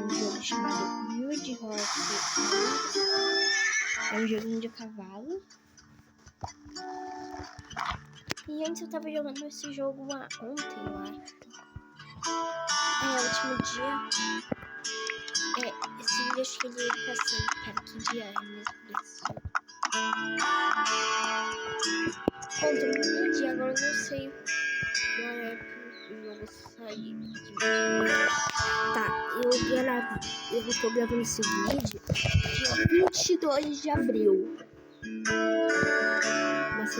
um jogo chamado Wild Horse. É um joguinho de cavalo. E antes eu tava jogando esse jogo ontem, eu acho. O último dia. Esse vídeo acho que ele passou. Pera, que dia é mesmo desse jogo? Ontem, no primeiro dia, agora eu não sei que hora é que o jogo sair. Tá, eu tô gravando esse vídeo dia 22 de abril. Mas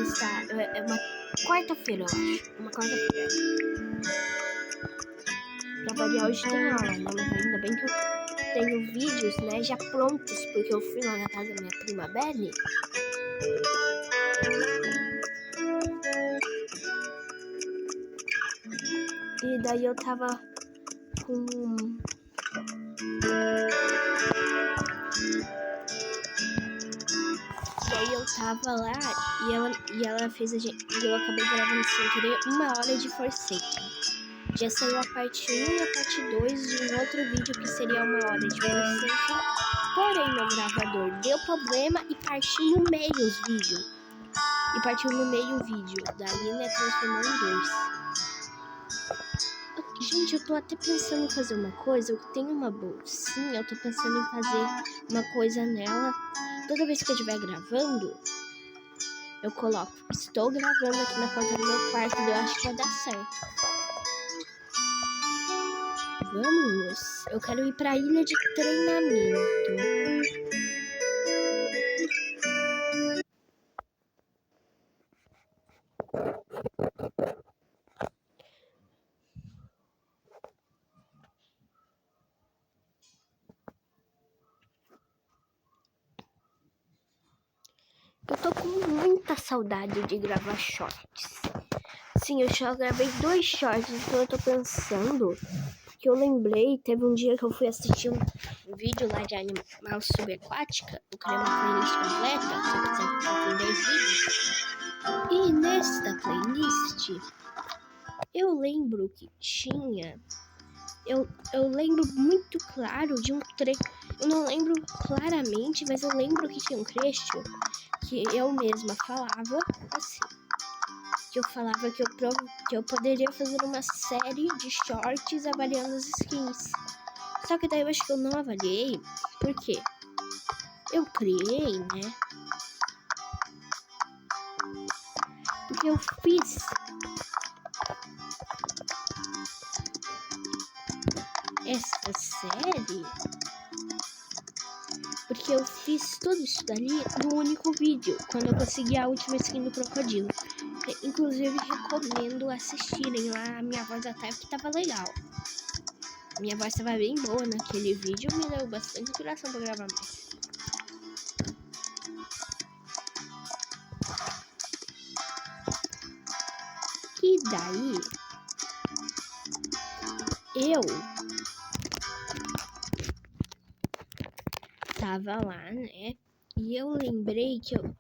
é uma quarta-feira, eu acho. Uma quarta-feira. Pra variar, hoje tem aula, né? Mas ainda bem que eu tenho vídeos, né, já prontos, porque eu fui lá na casa da minha prima Belly. E daí eu tava com... Daí eu tava lá e ela fez a gente... E eu acabei gravando sem querer 1 hora de Forsaken. Já saiu a parte 1 e a parte 2 de um outro vídeo que seria 1 hora de Forsaken. Porém, meu gravador deu problema e partiu no meio os vídeos. Daí, né, transformou em 2. Gente, eu tô até pensando em fazer uma coisa. Eu tenho uma bolsinha, eu tô pensando em fazer uma coisa nela. Toda vez que eu estiver gravando, eu coloco: estou gravando aqui na porta do meu quarto. Eu acho que vai dar certo. Vamos! Eu quero ir pra ilha de treinamento. Eu tô com muita saudade de gravar shorts. Sim, eu já gravei 2 shorts, então eu tô pensando que eu lembrei, teve um dia que eu fui assistir um vídeo lá de animal subaquática, eu criei uma playlist completa, tem 10 vídeos. E nesta playlist, eu lembro que tinha, eu lembro muito claro de um trecho, eu não lembro claramente, mas eu lembro que tinha um trecho que eu mesma falava assim, que eu falava que eu poderia fazer uma série de shorts avaliando as skins. Só que daí eu acho que eu não avaliei, porque eu criei, né? Porque eu fiz essa série, porque eu fiz tudo isso dali no único vídeo, quando eu consegui a última skin do crocodilo. Inclusive, recomendo assistirem lá a minha voz até, que tava legal. Minha voz tava bem boa naquele vídeo, me deu bastante inspiração pra gravar mais. E daí, eu tava lá, né? E eu lembrei que eu...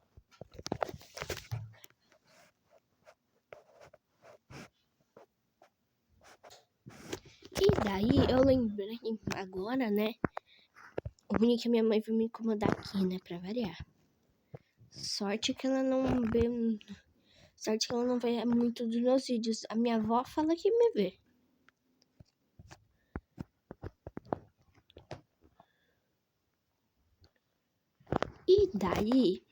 E daí, eu lembrei agora, né? O ruim é que a minha mãe vai me incomodar aqui, né? Pra variar. Sorte que ela não vê muito dos meus vídeos. A minha avó fala que me vê. E daí,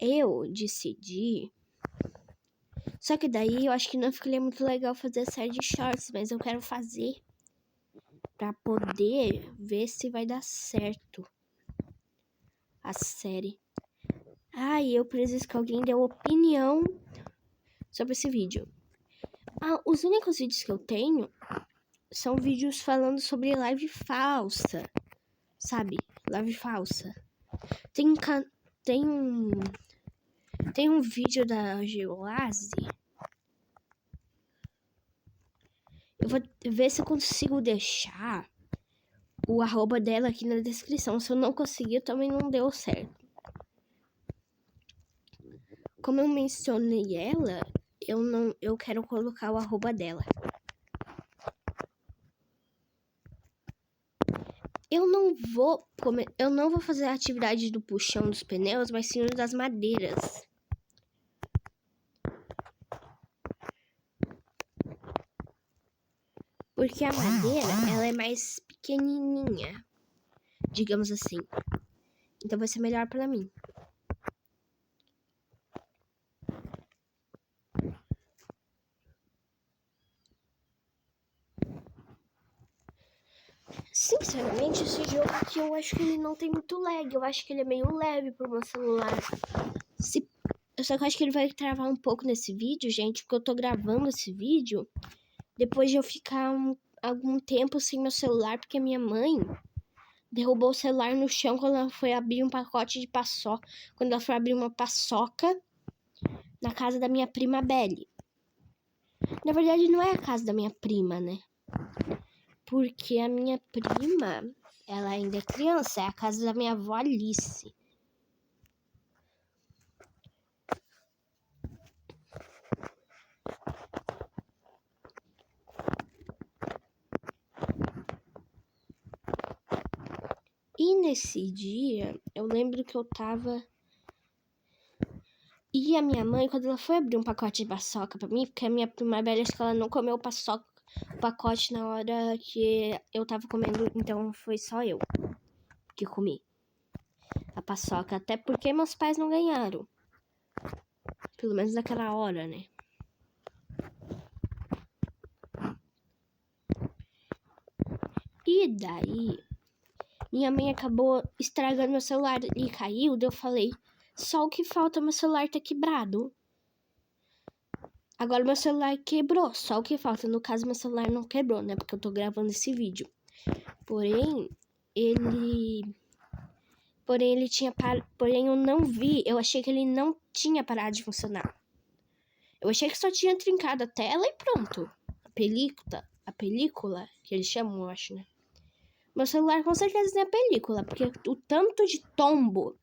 eu decidi... Só que daí eu acho que não ficaria muito legal fazer a série de shorts, mas eu quero fazer pra poder ver se vai dar certo a série. E eu preciso que alguém dê opinião sobre esse vídeo. Os únicos vídeos que eu tenho são vídeos falando sobre live falsa, sabe? Live falsa. Tem um vídeo da Geoase. Eu vou ver se eu consigo deixar o arroba dela aqui na descrição. Se eu não conseguir, também não deu certo. Como eu mencionei ela, eu quero colocar o arroba dela. eu não vou fazer a atividade do puxão dos pneus, mas sim das madeiras. Porque a madeira, ela é mais pequenininha, digamos assim. Então vai ser melhor pra mim. Sinceramente, esse jogo aqui eu acho que ele não tem muito lag. Eu acho que ele é meio leve pro meu celular. Eu só que eu acho que ele vai travar um pouco nesse vídeo, gente, porque eu tô gravando esse vídeo depois de eu ficar algum tempo sem meu celular, porque minha mãe derrubou o celular no chão quando ela foi abrir um pacote de paçoca. Quando ela foi abrir uma paçoca na casa da minha prima Belle. Na verdade, não é a casa da minha prima, né? Porque a minha prima, ela ainda é criança, é a casa da minha avó Alice. E nesse dia, eu lembro que eu tava... E a minha mãe, quando ela foi abrir um pacote de paçoca pra mim, porque a minha prima Belle, acho que ela não comeu o pacote na hora que eu tava comendo, então foi só eu que comi a paçoca. Até porque meus pais não ganharam. Pelo menos naquela hora, né? E daí, minha mãe acabou estragando meu celular e caiu, daí eu falei, só o que falta, meu celular tá quebrado. Agora meu celular quebrou, só o que falta. No caso, meu celular não quebrou, né? Porque eu tô gravando esse vídeo. Porém, Porém, eu não vi. Eu achei que ele não tinha parado de funcionar. Eu achei que só tinha trincado a tela e pronto. A película, que eles chamam, eu acho, né? Meu celular com certeza tem a película, porque o tanto de tombo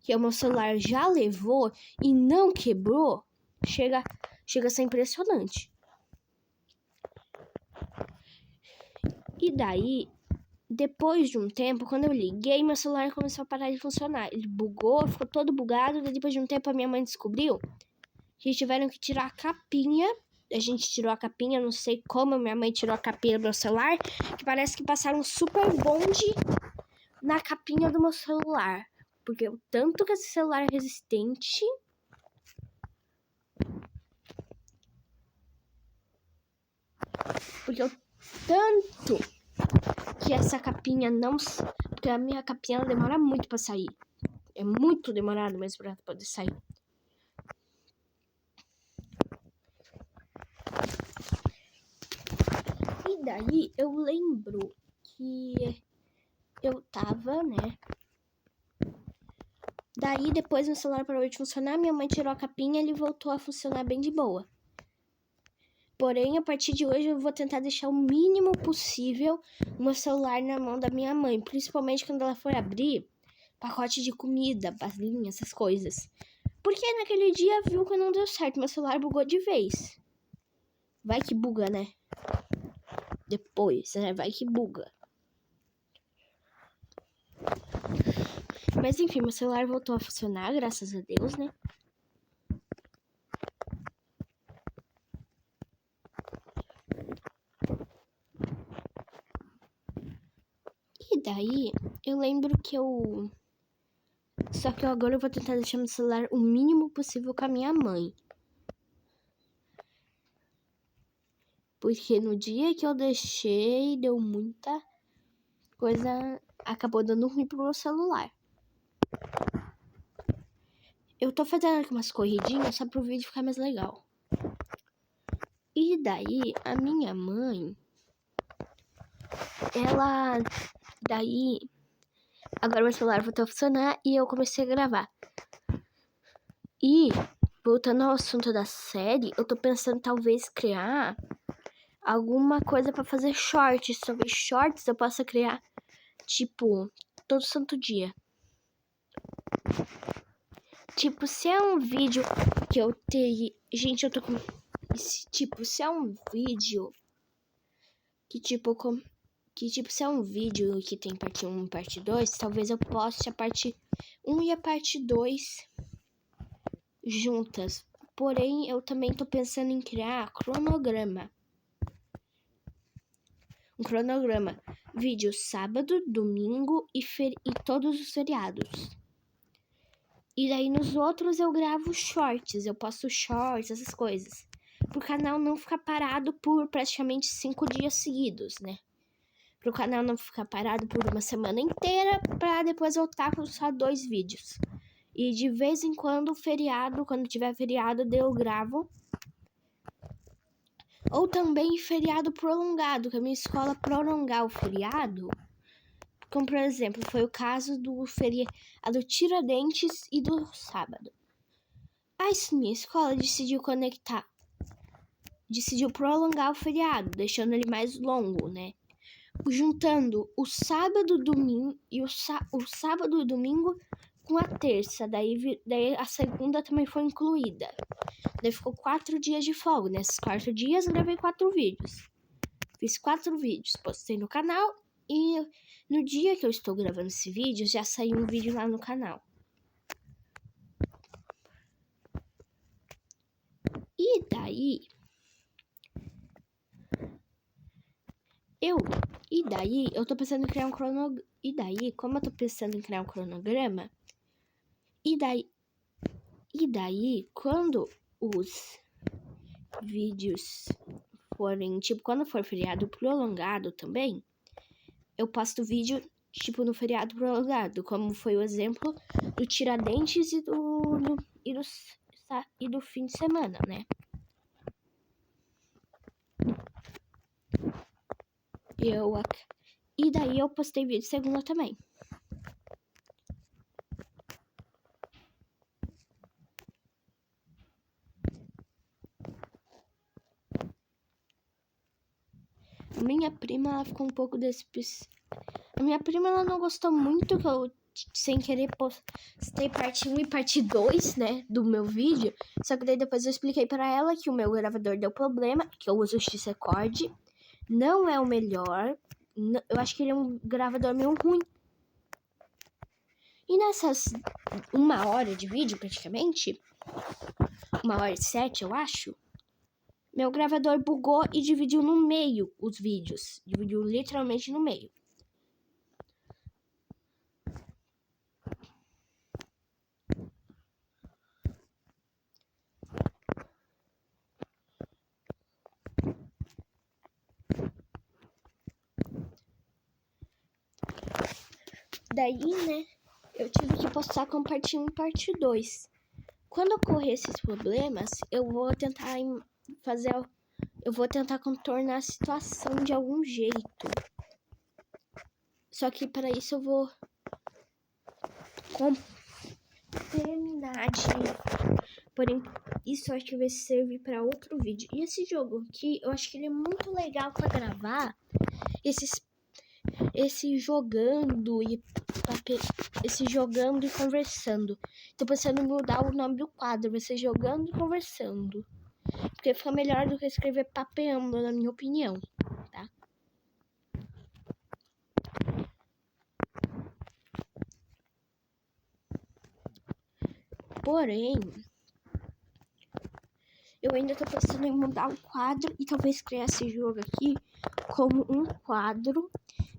que o meu celular já levou e não quebrou, chega a ser impressionante. E daí, depois de um tempo, quando eu liguei, meu celular começou a parar de funcionar. Ele bugou, ficou todo bugado. E depois de um tempo, a minha mãe descobriu que tiveram que tirar a capinha. A gente tirou a capinha, não sei como minha mãe tirou a capinha do meu celular. Que parece que passaram um super bonde na capinha do meu celular. Porque o tanto que esse celular é resistente... Porque o tanto que essa capinha não... Porque a minha capinha ela demora muito pra sair. É muito demorado mesmo pra poder sair. E daí eu lembro que eu tava, né? Daí depois meu celular parou de funcionar, minha mãe tirou a capinha e ele voltou a funcionar bem de boa. Porém, a partir de hoje eu vou tentar deixar o mínimo possível o meu celular na mão da minha mãe. Principalmente quando ela for abrir pacote de comida, balinha, essas coisas. Porque naquele dia viu que não deu certo, meu celular bugou de vez. Vai que buga, né? Depois, né? Vai que buga. Mas enfim, meu celular voltou a funcionar, graças a Deus, né? E daí, eu lembro que eu... Só que agora eu vou tentar deixar meu celular o mínimo possível com a minha mãe. Porque no dia que eu deixei, deu muita coisa... Acabou dando ruim pro meu celular. Eu tô fazendo aqui umas corridinhas só pro vídeo ficar mais legal. E daí, a minha mãe... Ela... Daí... Agora meu celular voltou a funcionar e eu comecei a gravar. E, voltando ao assunto da série, eu tô pensando talvez criar alguma coisa pra fazer shorts. Talvez shorts eu possa criar, tipo, todo santo dia. Tipo, se é um vídeo que eu tenho... Gente, eu tô com... Tipo, se é um vídeo que, tipo, que, tipo, se é um vídeo que tem parte 1 e parte 2, talvez eu poste a parte 1 e a parte 2 juntas. Porém, eu também tô pensando em criar cronograma. Um cronograma. Vídeo sábado, domingo e todos os feriados. E daí nos outros eu gravo shorts. Eu posto shorts, essas coisas. Pro canal não ficar parado por praticamente 5 dias seguidos, né? Pro canal não ficar parado por uma semana inteira pra depois voltar com só 2 vídeos. E de vez em quando, feriado, quando tiver feriado, eu gravo. Ou também feriado prolongado, que a minha escola prolongar o feriado. Como, por exemplo, foi o caso do feriado Tiradentes e do sábado. Aí minha escola decidiu prolongar o feriado, deixando ele mais longo, né? Juntando o sábado, domingo e o sábado e domingo com a terça. Daí a segunda também foi incluída. Daí ficou 4 dias de folga. Nesses 4 dias gravei 4 vídeos. Fiz 4 vídeos, postei no canal. E no dia que eu estou gravando esse vídeo, já saiu um vídeo lá no canal. E daí eu tô pensando em criar um cronograma. E daí, como eu tô pensando em criar um cronograma, e daí, quando os vídeos forem, tipo, quando for feriado prolongado também, eu posto vídeo, tipo, no feriado prolongado, como foi o exemplo do Tiradentes e do fim de semana, né? E daí eu postei vídeo segunda também. Minha prima, ela ficou um pouco A minha prima, ela não gostou muito que eu, sem querer, postei parte 1 e parte 2, né, do meu vídeo. Só que daí depois eu expliquei pra ela que o meu gravador deu problema, que eu uso o X-Record. Não é o melhor. Eu acho que ele é um gravador meio ruim. E nessas 1 hora de vídeo, praticamente, 1h07, eu acho, meu gravador bugou e dividiu no meio os vídeos. Dividiu literalmente no meio. Daí, né, eu tive que postar com parte 1 e parte 2. Quando ocorrer esses problemas, eu vou tentar contornar a situação de algum jeito. Só que para isso eu vou terminar de... Porém, isso eu acho que vai servir para outro vídeo. E esse jogo aqui, eu acho que ele é muito legal para gravar esse jogando e conversando. Tô pensando em mudar o nome do quadro, vai ser jogando e conversando. Porque fica melhor do que escrever papeando, na minha opinião, tá? Porém, eu ainda tô pensando em mudar o quadro e talvez criar esse jogo aqui como um quadro.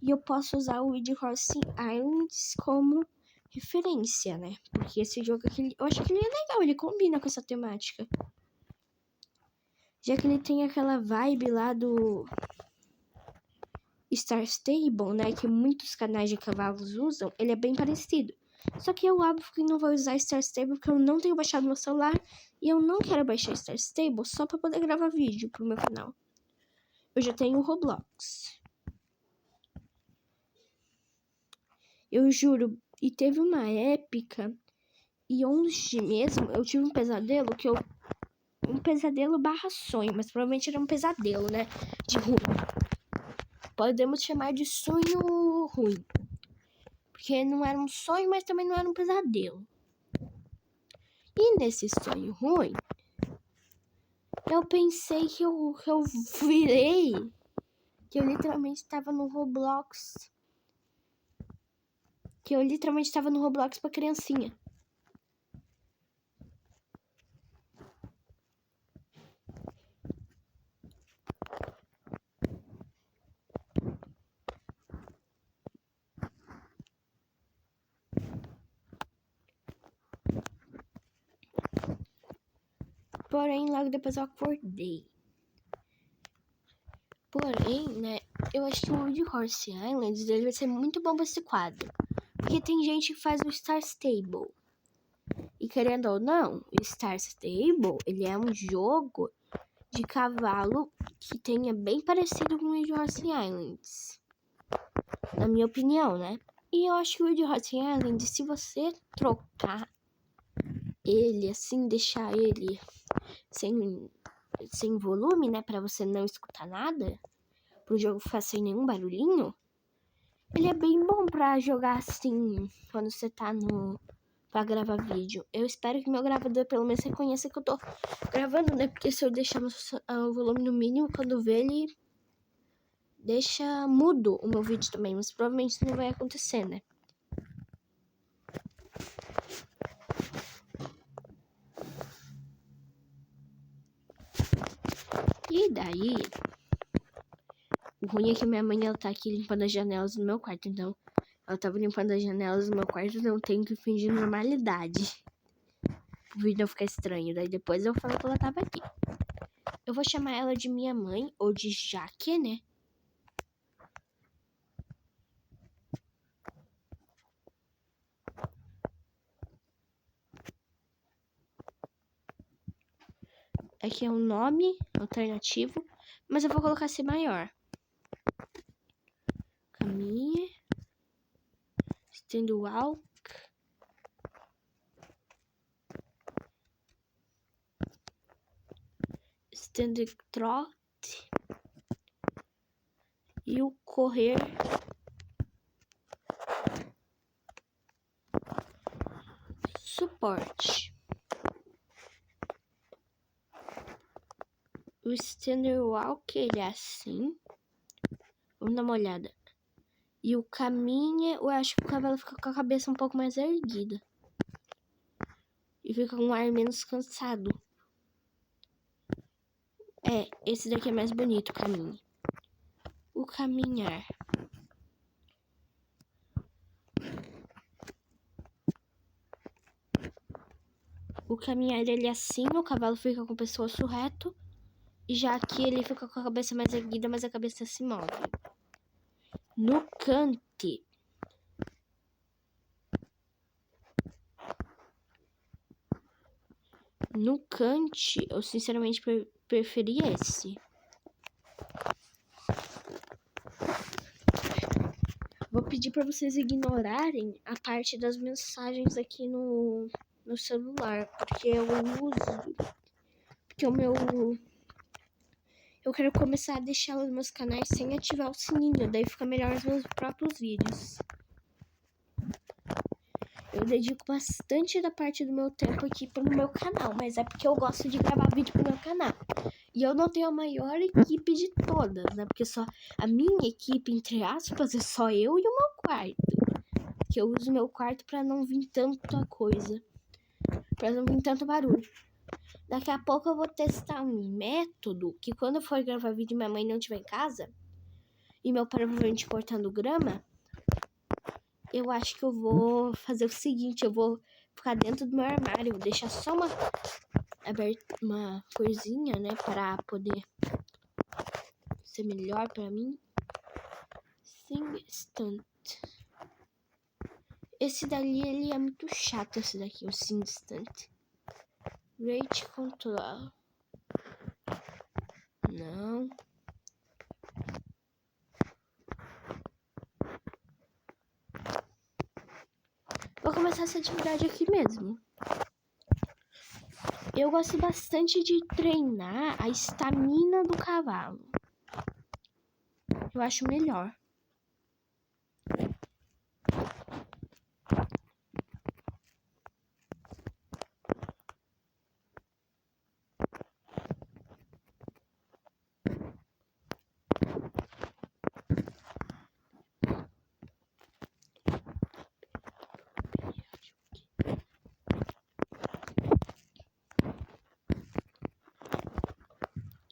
E eu posso usar o Weed Crossing Islands como referência, né? Porque esse jogo aqui, eu acho que ele é legal, ele combina com essa temática. Já que ele tem aquela vibe lá do Star Stable, né? Que muitos canais de cavalos usam, ele é bem parecido. Só que eu, óbvio, que não vou usar Star Stable porque eu não tenho baixado no meu celular. E eu não quero baixar Star Stable só pra poder gravar vídeo pro meu canal. Eu já tenho o Roblox. Eu juro, e teve uma época, e ontem mesmo, eu tive um pesadelo um pesadelo barra sonho, mas provavelmente era um pesadelo, né? De ruim. Podemos chamar de sonho ruim. Porque não era um sonho, mas também não era um pesadelo. E nesse sonho ruim, eu pensei que eu virei Que eu literalmente estava no Roblox. Que eu literalmente estava no Roblox pra criancinha. Porém, logo depois eu acordei. Porém, né, eu acho que o Wood Horse Islands ele vai ser muito bom pra esse quadro. Porque tem gente que faz o Star Stable. E querendo ou não, o Star Stable, ele é um jogo de cavalo que tenha bem parecido com o Wood Horse Islands. Na minha opinião, né? E eu acho que o Wood Horse Islands, se você trocar ele, assim, deixar ele sem volume, né, pra você não escutar nada, pro jogo ficar sem nenhum barulhinho, ele é bem bom pra jogar assim, quando você tá pra gravar vídeo. Eu espero que meu gravador pelo menos reconheça que eu tô gravando, né, porque se eu deixar o volume no mínimo, quando vê ele deixa mudo o meu vídeo também, mas provavelmente isso não vai acontecer, né. E daí, o ruim é que minha mãe, ela tá aqui limpando as janelas do meu quarto, então ela tava limpando as janelas do meu quarto, então eu tenho que fingir normalidade. O vídeo não ficar estranho, daí depois eu falo que ela tava aqui. Eu vou chamar ela de minha mãe, ou de Jaque, né? Aqui é um nome alternativo, mas eu vou colocar assim maior. Caminhe. Stand walk. Stand trot. E o correr. Suporte. O stand walk, ele é assim. Vamos dar uma olhada. E o caminho, eu acho que o cavalo fica com a cabeça um pouco mais erguida. E fica com um ar menos cansado. É, esse daqui é mais bonito, o caminho. O caminhar. O caminhar ele é assim, o cavalo fica com o pescoço reto. E já aqui ele fica com a cabeça mais erguida, mas a cabeça se move. No cante. No cante, eu sinceramente preferi esse. Vou pedir para vocês ignorarem a parte das mensagens aqui no celular, porque eu uso. Porque o meu. Eu quero começar a deixar os meus canais sem ativar o sininho, daí fica melhor os meus próprios vídeos. Eu dedico bastante da parte do meu tempo aqui pro meu canal, mas é porque eu gosto de gravar vídeo pro meu canal. E eu não tenho a maior equipe de todas, né? Porque só a minha equipe, entre aspas, é só eu e o meu quarto. Que eu uso meu quarto pra não vir tanta coisa. Pra não vir tanto barulho. Daqui a pouco eu vou testar um método que quando eu for gravar vídeo e minha mãe não estiver em casa, e meu pai provavelmente cortando grama, eu acho que eu vou fazer o seguinte, eu vou ficar dentro do meu armário, vou deixar só uma coisinha, né, para poder ser melhor para mim. Sing Stunt. Esse dali, ele é muito chato, esse daqui, o Sing Stunt. Rate Control. Não. Vou começar essa atividade aqui mesmo. Eu gosto bastante de treinar a estamina do cavalo. Eu acho melhor.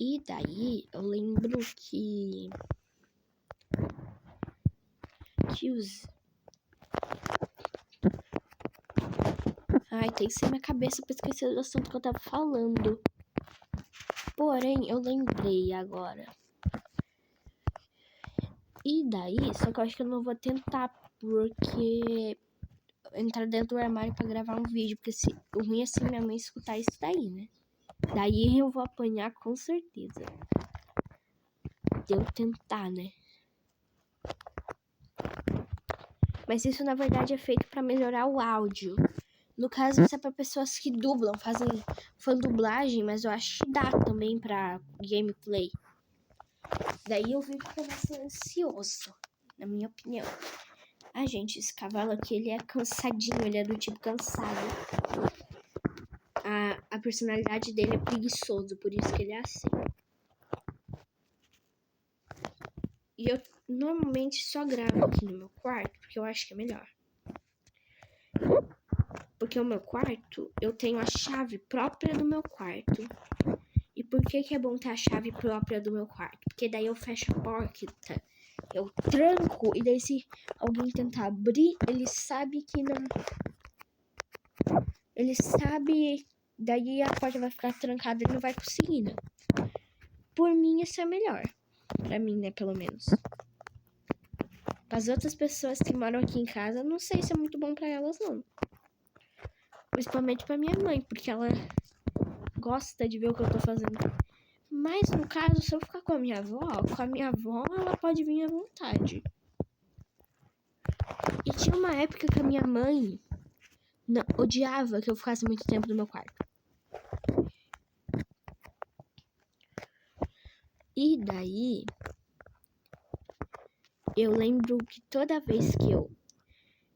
E daí eu lembro que os... Ai, tem que ser minha cabeça pra esquecer do assunto que eu tava falando. Porém, eu lembrei agora. E daí, só que eu acho que eu não vou tentar, porque entrar dentro do armário pra gravar um vídeo, porque o ruim é se minha mãe escutar isso daí, né? Daí eu vou apanhar com certeza. De eu tentar, né? Mas isso na verdade é feito pra melhorar o áudio. No caso, isso é pra pessoas que dublam, fazem fan-dublagem, mas eu acho que dá também pra gameplay. Daí eu vi que é mais silencioso, na minha opinião. Ah, gente, esse cavalo aqui, ele é cansadinho, ele é do tipo cansado. A personalidade dele é preguiçoso, por isso que ele é assim. E eu normalmente só gravo aqui no meu quarto, porque eu acho que é melhor. Porque o meu quarto, eu tenho a chave própria do meu quarto. E por que é bom ter a chave própria do meu quarto? Porque daí eu fecho a porta, eu tranco, e daí se alguém tentar abrir, ele sabe que não... Ele sabe, daí a porta vai ficar trancada e ele não vai conseguir, né? Por mim, isso é melhor. Pra mim, né, pelo menos. Para as outras pessoas que moram aqui em casa, não sei se é muito bom pra elas, não. Principalmente pra minha mãe, porque ela gosta de ver o que eu tô fazendo. Mas, no caso, se eu ficar com a minha avó, ela pode vir à vontade. E tinha uma época que a minha mãe odiava que eu ficasse muito tempo no meu quarto. E daí, eu lembro que toda vez que eu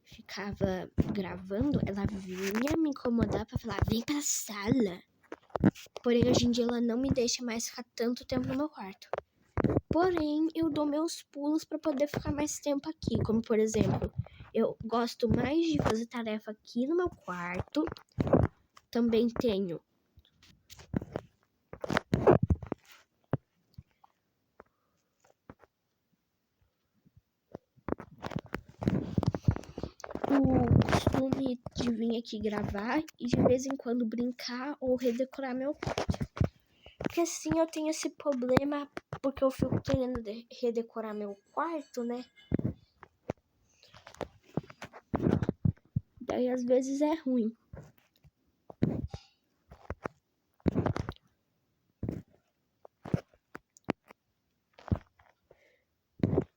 ficava gravando, ela vinha me incomodar pra falar, vem pra sala. Porém, hoje em dia ela não me deixa mais ficar tanto tempo no meu quarto. Porém, eu dou meus pulos pra poder ficar mais tempo aqui. Como, por exemplo, eu gosto mais de fazer tarefa aqui no meu quarto. Também tenho o costume de vir aqui gravar e de vez em quando brincar ou redecorar meu quarto. Porque assim eu tenho esse problema, porque eu fico querendo redecorar meu quarto, né? Daí às vezes é ruim.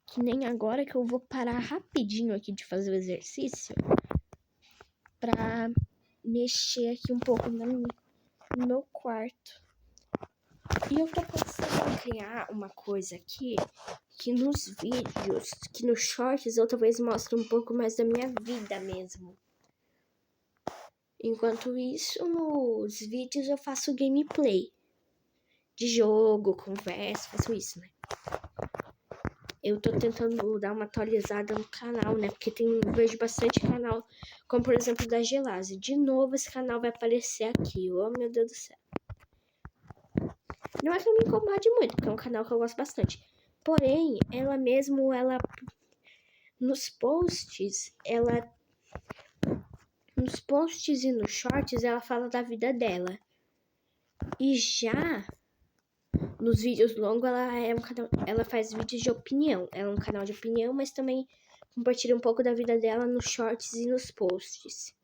Que nem agora que eu vou parar rapidinho aqui de fazer o exercício pra mexer aqui um pouco no meu quarto. E eu tô pensando em criar uma coisa aqui, que nos vídeos, que nos shorts eu talvez mostre um pouco mais da minha vida mesmo. Enquanto isso, nos vídeos eu faço gameplay de jogo, conversa, faço isso, né? Eu tô tentando dar uma atualizada no canal, né? Porque vejo bastante canal, como por exemplo da Gelase. De novo esse canal vai aparecer aqui, oh meu Deus do céu. Não é que eu me incomode muito, porque é um canal que eu gosto bastante. Porém, ela nos posts e nos shorts, ela fala da vida dela. E já nos vídeos longos, ela faz vídeos de opinião. Ela é um canal de opinião, mas também compartilha um pouco da vida dela nos shorts e nos posts.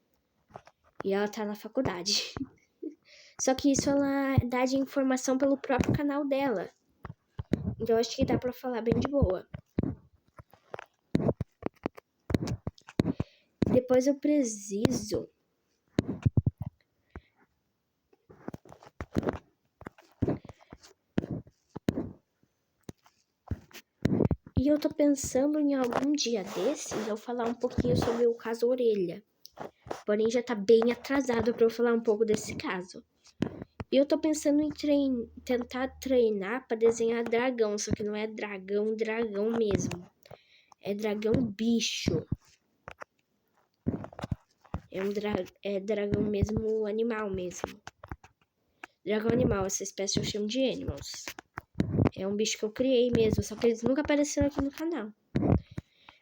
E ela tá na faculdade. Só que isso ela dá de informação pelo próprio canal dela. Então eu acho que dá pra falar bem de boa. Depois eu preciso e eu tô pensando em algum dia desses eu falar um pouquinho sobre o caso Orelha. Porém já tá bem atrasado pra eu falar um pouco desse caso. E eu tô pensando em tentar treinar pra desenhar dragão, só que não é dragão mesmo. É dragão bicho. É dragão mesmo, animal mesmo. Dragão animal, essa espécie eu chamo de Animals. É um bicho que eu criei mesmo, só que eles nunca apareceram aqui no canal.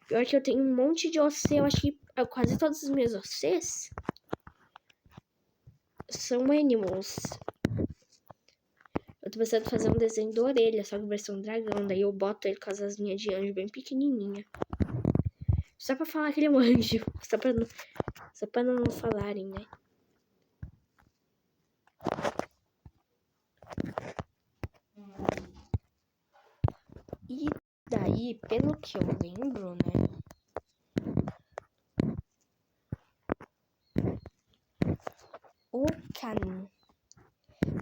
Pior que eu tenho um monte de OC, eu acho que quase todos os meus OCs são Animals. Eu tô pensando em fazer um desenho da orelha, só que versão dragão. Daí eu boto ele com as asinhas de anjo bem pequenininha. Só pra falar que ele é um anjo. Só pra não falarem, né? E daí, pelo que eu lembro, né?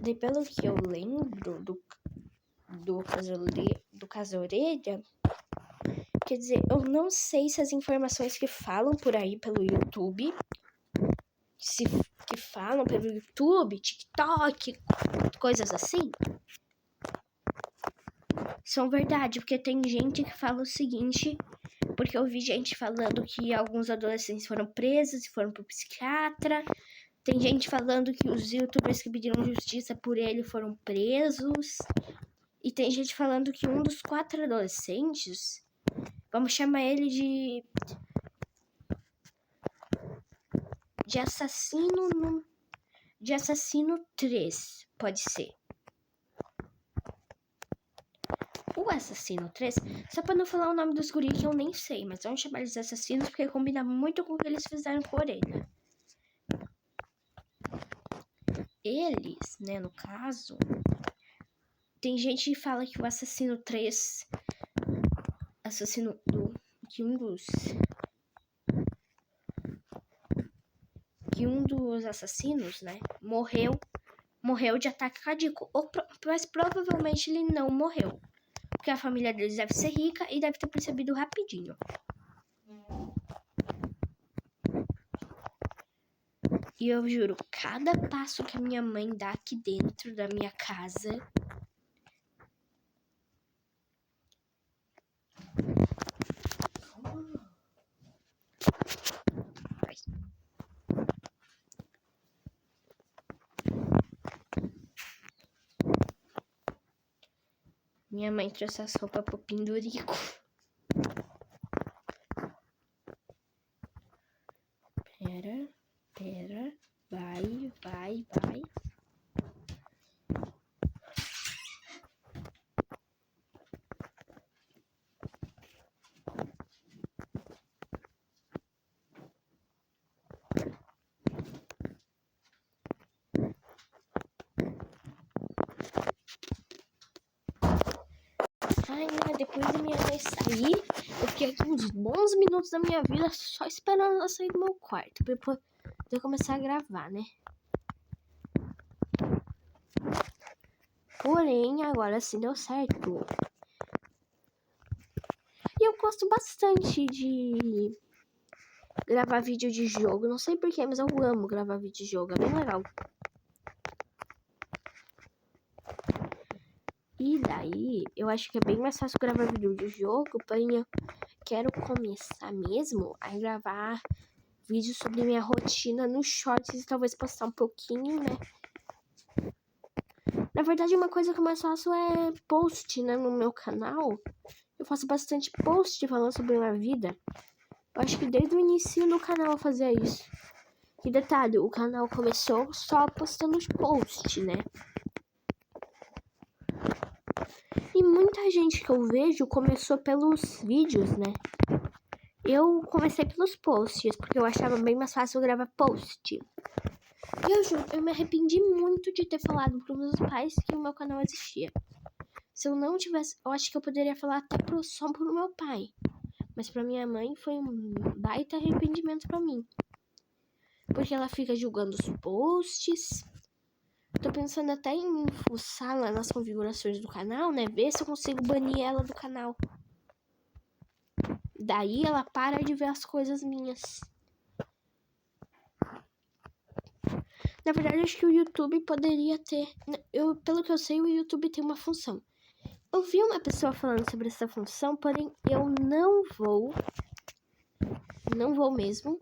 Daí, pelo que eu lembro do caso orelha, quer dizer, eu não sei se as informações que falam por aí pelo YouTube, que falam pelo YouTube, TikTok, coisas assim, são verdade, porque tem gente que fala o seguinte, porque eu vi gente falando que alguns adolescentes foram presos e foram pro psiquiatra, tem gente falando que os youtubers que pediram justiça por ele foram presos, e tem gente falando que um dos 4 adolescentes, vamos chamar ele de assassino 3, pode ser. O assassino 3, só pra não falar o nome dos guris que eu nem sei, mas vamos chamar eles de assassinos porque combina muito com o que eles fizeram com a orelha. Eles, né, no caso, tem gente que fala que o assassino 3, que um dos assassinos, né, morreu de ataque cardíaco, mas provavelmente ele não morreu, porque a família deles deve ser rica e deve ter percebido rapidinho. E eu juro, cada passo que a minha mãe dá aqui dentro da minha casa, minha mãe trouxe as roupas pro pendurico. Pera, vai. Ai, né, depois da minha mãe sair, eu fiquei aqui uns bons minutos da minha vida só esperando ela sair do meu quarto, pra eu começar a gravar, né? Porém, agora sim deu certo. E eu gosto bastante de gravar vídeo de jogo. Não sei porquê, mas eu amo gravar vídeo de jogo. É bem legal. E daí, eu acho que é bem mais fácil gravar vídeo de jogo. Porém, eu quero começar mesmo a gravar vídeos sobre minha rotina nos shorts. E talvez postar um pouquinho, né? Na verdade, uma coisa que eu mais faço é post, né, no meu canal. Eu faço bastante post falando sobre a minha vida. Eu acho que desde o início do canal eu fazia isso. E detalhe, o canal começou só postando os posts, né? E muita gente que eu vejo começou pelos vídeos, né? Eu comecei pelos posts, porque eu achava bem mais fácil gravar post. E eu juro, eu me arrependi muito de ter falado pros meus pais que o meu canal existia. Se eu não tivesse, eu acho que eu poderia falar até só pro meu pai. Mas pra minha mãe foi um baita arrependimento pra mim. Porque ela fica julgando os posts. Tô pensando até em fuçar lá nas configurações do canal, né? Ver se eu consigo banir ela do canal. Daí ela para de ver as coisas minhas. Na verdade, acho que o YouTube poderia ter... pelo que eu sei, o YouTube tem uma função. Eu vi uma pessoa falando sobre essa função, porém eu não vou mesmo.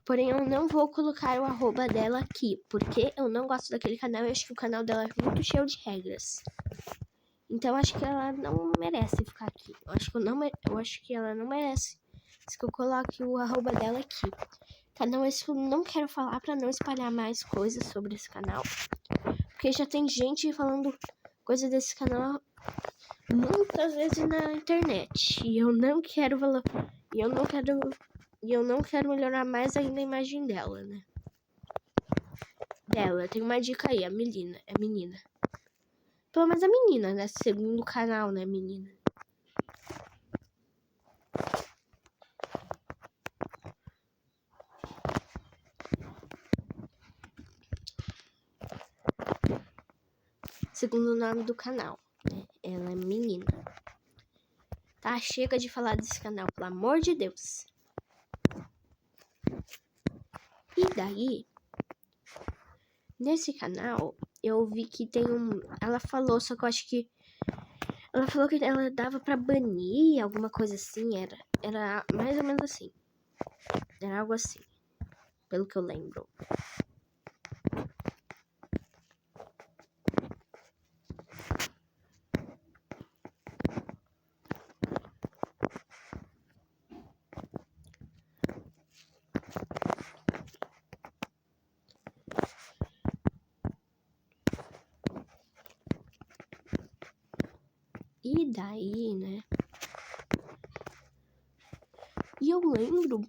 Porém, eu não vou colocar o arroba dela aqui, porque eu não gosto daquele canal e acho que o canal dela é muito cheio de regras. Então, acho que ela não merece ficar aqui. Eu acho que ela não merece que eu coloque o arroba dela aqui. Canal esse que eu não quero falar pra não espalhar mais coisas sobre esse canal. Porque já tem gente falando coisa desse canal muitas vezes na internet. E eu não quero falar. E eu não quero melhorar mais ainda a imagem dela, né? Tem uma dica aí, a menina. É menina. Pelo menos a menina, né? Segundo canal, né, menina? Segundo o nome do canal, né? Ela é menina. Tá, chega de falar desse canal, pelo amor de Deus. E daí, nesse canal, eu vi que tem Ela falou, só que eu acho que ela falou que ela dava pra banir, alguma coisa assim, era mais ou menos assim. Era algo assim, pelo que eu lembro. E daí, né? E eu lembro.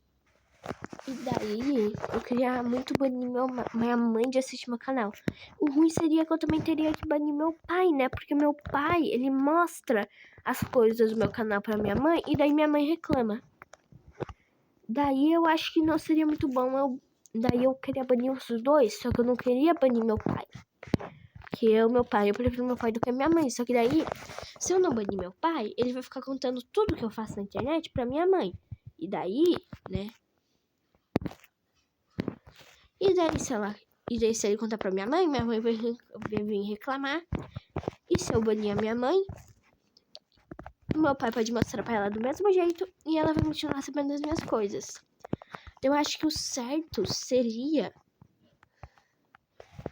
E daí, eu queria muito banir minha mãe de assistir meu canal. O ruim seria que eu também teria que banir meu pai, né? Porque meu pai, ele mostra as coisas do meu canal pra minha mãe. E daí minha mãe reclama. Daí eu acho que não seria muito bom. Daí eu queria banir os dois. Só que eu não queria banir meu pai. Porque meu pai, eu prefiro meu pai do que a minha mãe. Só que daí, se eu não banir meu pai, ele vai ficar contando tudo que eu faço na internet pra minha mãe. E daí, né? E daí se ele contar pra minha mãe vai vir reclamar. E se eu banir a minha mãe, meu pai pode mostrar pra ela do mesmo jeito e ela vai continuar sabendo das minhas coisas. Eu acho que o certo seria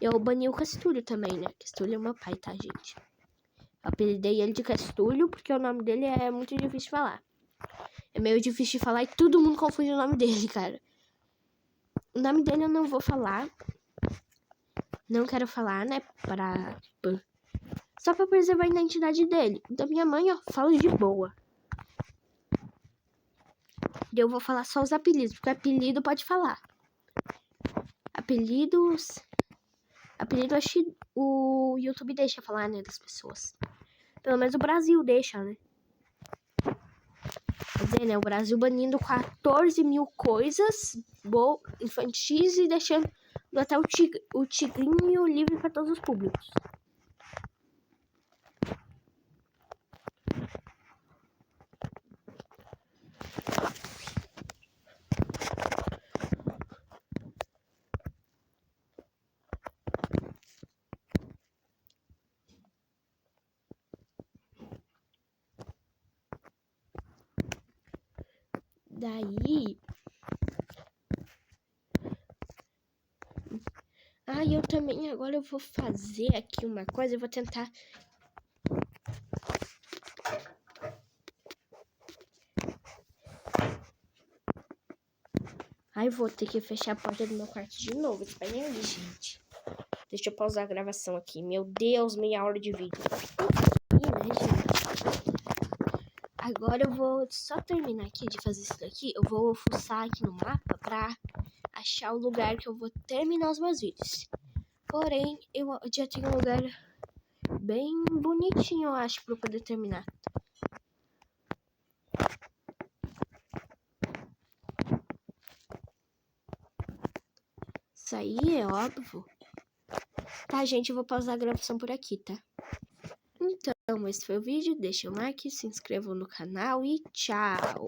eu banir o Castúlio também, né? Castúlio é meu pai, tá, gente? Eu apelidei ele de Castúlio porque o nome dele é muito difícil de falar. É meio difícil de falar e todo mundo confunde o nome dele, cara. O nome dele eu não vou falar. Não quero falar, né? Só pra preservar a identidade dele. Da minha mãe, ó, falo de boa. E eu vou falar só os apelidos, porque apelido pode falar. Apelido, acho que o YouTube deixa falar, né, das pessoas. Pelo menos o Brasil deixa, né? Quer dizer, né, o Brasil banindo 14 mil coisas infantis e deixando até o tigrinho livre para todos os públicos. Daí... eu também agora eu vou fazer aqui uma coisa, eu vou tentar... vou ter que fechar a porta do meu quarto de novo, espera aí, gente. Deixa eu pausar a gravação aqui. Meu Deus, meia hora de vídeo. Né, gente? Agora eu vou só terminar aqui de fazer isso daqui. Eu vou fuçar aqui no mapa pra achar o lugar que eu vou terminar os meus vídeos. Porém, eu já tenho um lugar bem bonitinho, eu acho, pra eu poder terminar. Isso aí é óbvio. Tá, gente, eu vou pausar a gravação por aqui, tá? Então, esse foi o vídeo. Deixa o like, se inscrevam no canal e tchau!